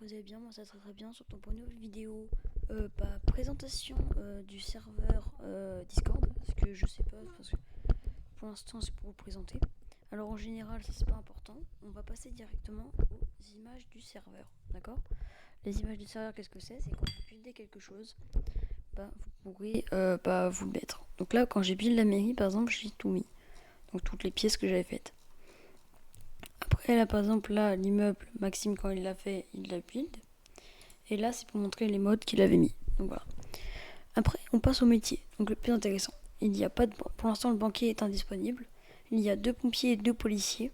que vous allez bien, moi ça très bien sur ton pour une nouvelle vidéo présentation du serveur Discord, parce que je sais pas, parce que pour l'instant c'est pour vous présenter. Alors en général ça c'est pas important, on va passer directement aux images du serveur, d'accord? Les images du serveur, qu'est-ce que c'est? C'est quand vous buildez quelque chose, vous pourrez vous le mettre. Donc là quand j'ai build la mairie par exemple, j'ai tout mis, donc toutes les pièces que j'avais faites. Après là par exemple là l'immeuble, Maxime quand il l'a fait, il l'a build. Et là, c'est pour montrer les modes qu'il avait mis. Donc voilà. Après, on passe au métier. Donc le plus intéressant. Il y a pas de... Pour l'instant, le banquier est indisponible. Il y a 2 pompiers et 2 policiers.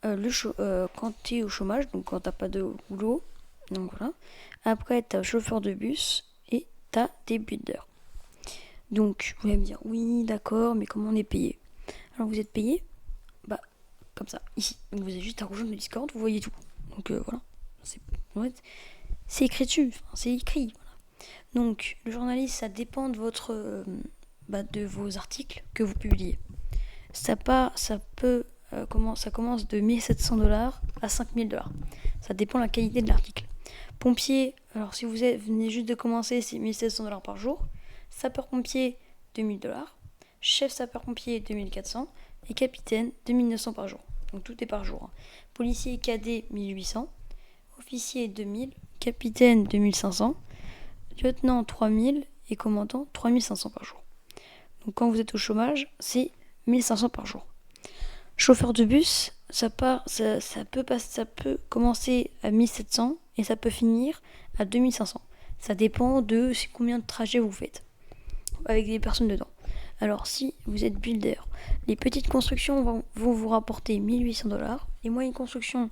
Quand tu es au chômage, donc quand t'as pas de boulot. Donc voilà. Après, t'as chauffeur de bus et t'as des builders. Donc, vous allez me dire, oui, d'accord, mais comment on est payé? Alors, vous êtes payé comme ça, ici. Donc, vous avez juste à rejoindre le Discord, vous voyez tout. Donc, voilà. C'est écrit dessus, c'est écrit. Donc, le journaliste, ça dépend de de vos articles que vous publiez. Ça commence de 1 700 $ à 5 000 $. Ça dépend de la qualité de l'article. Pompier, alors si venez juste de commencer, c'est 1 700 $ par jour. Sapeur-pompier, 2 000 $. Chef sapeur-pompier, 2 400 $. Et capitaine, 2 900 $ par jour. Donc tout est par jour. Policier cadet, 1 800 $. Officier, 2 000 $. Capitaine, 2 500 $. Lieutenant, 3 000 $ et commandant, 3 500 $ par jour. Donc quand vous êtes au chômage, c'est 1 500 $ par jour. Chauffeur de bus, ça peut commencer à 1 700 et ça peut finir à 2 500. Ça dépend de combien de trajets vous faites avec des personnes dedans. Alors si vous êtes builder, les petites constructions vont vous rapporter 1 800 $, les moyennes constructions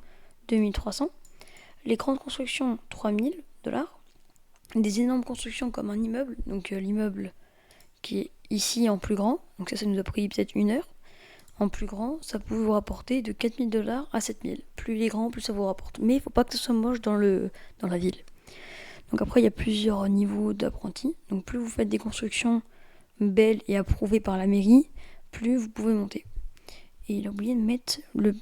2 300 $, les grandes constructions 3 000 $, des énormes constructions comme un immeuble, donc l'immeuble qui est ici en plus grand, donc ça nous a pris peut-être 1 heure. En plus grand, ça peut vous rapporter de 4 000 $ à 7 000. Plus il est grand, plus ça vous rapporte. Mais il ne faut pas que ce soit moche dans la ville. Donc après, il y a plusieurs niveaux d'apprentis. Donc plus vous faites des constructions belles et approuvées par la mairie, plus vous pouvez monter. Et il a oublié de mettre le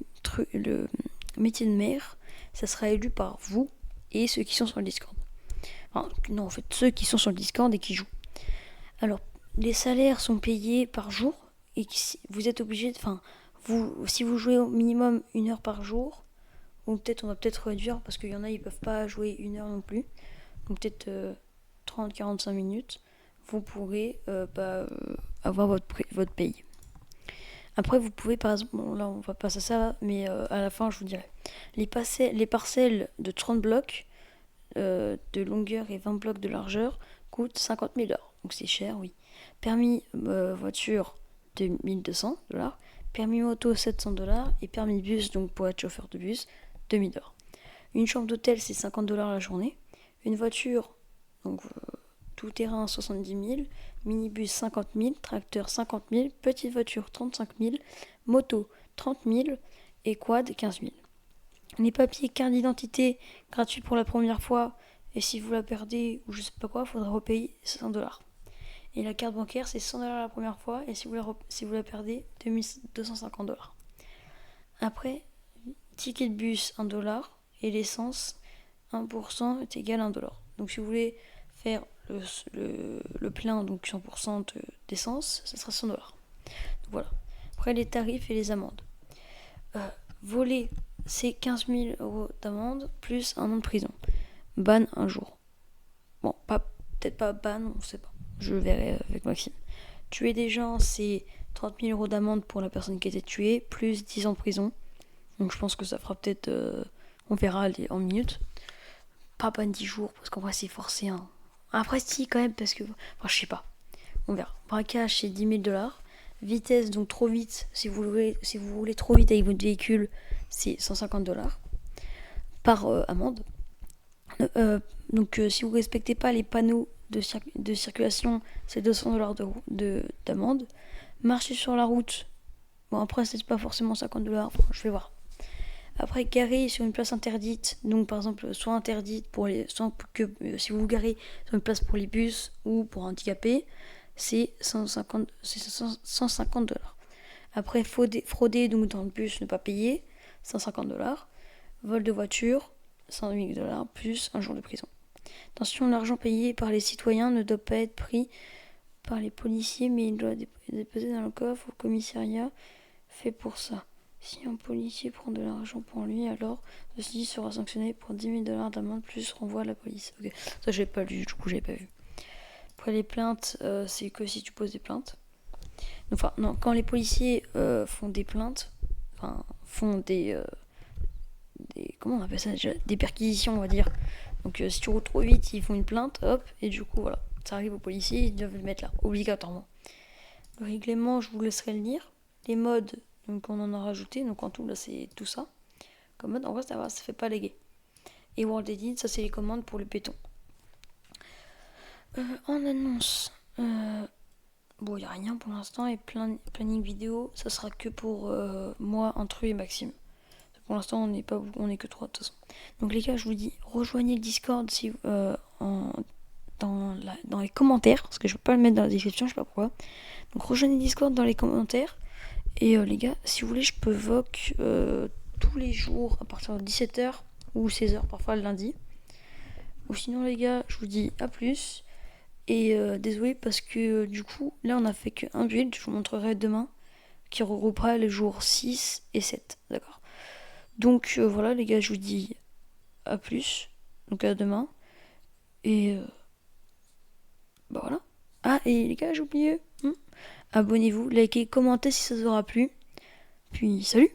métier de maire, ça sera élu par vous et ceux qui sont sur le Discord. Enfin, non, en fait, ceux qui sont sur le Discord et qui jouent. Alors, les salaires sont payés par jour et vous êtes obligé de... si vous jouez au minimum 1 heure par jour, ou peut-être on va peut-être réduire parce qu'il y en a, ils peuvent pas jouer 1 heure non plus, donc peut-être 30-45 minutes, vous pourrez avoir votre paye. Après, vous pouvez, par exemple, bon, là on va passer à ça, mais à la fin je vous dirai. Les parcelles de 30 blocs de longueur et 20 blocs de largeur coûtent 50 000 $. Donc c'est cher, oui. Permis voiture, 2 200 $. Permis moto, 700 $. Et permis bus, donc pour être chauffeur de bus, 2 000 $. Une chambre d'hôtel, c'est 50 $ la journée. Une voiture, donc tout terrain, 70 000. Minibus, 50 000. Tracteur, 50 000. Petite voiture, 35 000. Moto, 30 000. Et quad, 15 000. Les papiers, carte d'identité, gratuit pour la première fois. Et si vous la perdez ou je sais pas quoi, il faudra repayer 500 $. Et la carte bancaire, c'est 100 $ la première fois. Et si vous la perdez, 250 $. Après, ticket de bus, 1 $. Et l'essence, 1% est égal à 1 $. Donc si vous voulez faire le plein, donc 100% d'essence, ça sera 100 $. Donc voilà. Après, les tarifs et les amendes. Voler, c'est 15 000 € d'amende plus 1 an de prison. Ban 1 jour. Bon, peut-être pas ban, on sait pas. Je verrai avec Maxime. Tuer des gens, c'est 30 000 € d'amende pour la personne qui a été tuée, plus 10 ans de prison. Donc je pense que ça fera peut-être... on verra en minutes. Pas ban 10 jours, parce qu'en vrai c'est forcé. Hein. Après si quand même, parce que... Enfin je sais pas. On verra. Braquage, c'est 10 000 $. Vitesse, donc trop vite. Si vous voulez trop vite avec votre véhicule, c'est 150 $ par amende. Donc si vous respectez pas les panneaux de circulation, c'est 200 $ d'amende. Marcher sur la route, bon après c'est pas forcément 50 $, enfin, je vais voir. Après, garer sur une place interdite, donc par exemple soit interdite si vous vous garez sur une place pour les bus ou pour handicapés, c'est 150 $. Après, frauder donc dans le bus, ne pas payer, 150 $. Vol de voiture, 100 000 $ plus un jour de prison. Attention, l'argent payé par les citoyens ne doit pas être pris par les policiers, mais il doit être déposé dans le coffre au commissariat fait pour ça. Si un policier prend de l'argent pour lui, alors ceci sera sanctionné pour 10 000 $ d'amende plus renvoi à la police. Ok, ça j'ai pas lu, du coup j'ai pas vu. Après les plaintes, c'est que si tu poses des plaintes. Enfin non, quand les policiers font des plaintes, enfin font des comment on appelle ça déjà, des perquisitions, on va dire. Donc si tu roules trop vite, ils font une plainte, hop, et du coup voilà, ça arrive aux policiers, ils doivent le mettre là, obligatoirement. Le règlement, je vous laisserai le lire. Les modes, donc on en a rajouté, donc en tout là c'est tout ça. Comme mode, en vrai ça va, ça fait pas léguer. Et World Edit, ça c'est les commandes pour le béton. En annonce, bon il y a rien pour l'instant, et planning vidéo, ça sera que pour moi, Intru et Maxime. Pour l'instant on est que 3 de toute façon. Donc les gars, je vous dis, rejoignez le Discord si, dans les commentaires, parce que je peux pas le mettre dans la description, je sais pas pourquoi. Donc rejoignez le Discord dans les commentaires. Et les gars, si vous voulez, je peux voc tous les jours à partir de 17h ou 16h, parfois le lundi. Ou sinon les gars, je vous dis à plus. Et désolé parce que du coup, là on a fait qu'un build, je vous montrerai demain, qui regroupera les jours 6 et 7, d'accord. Donc voilà les gars, je vous dis à plus, donc à demain. Et bah voilà. Ah, et les gars, j'ai oublié, abonnez-vous, likez, commentez si ça vous aura plu. Puis salut.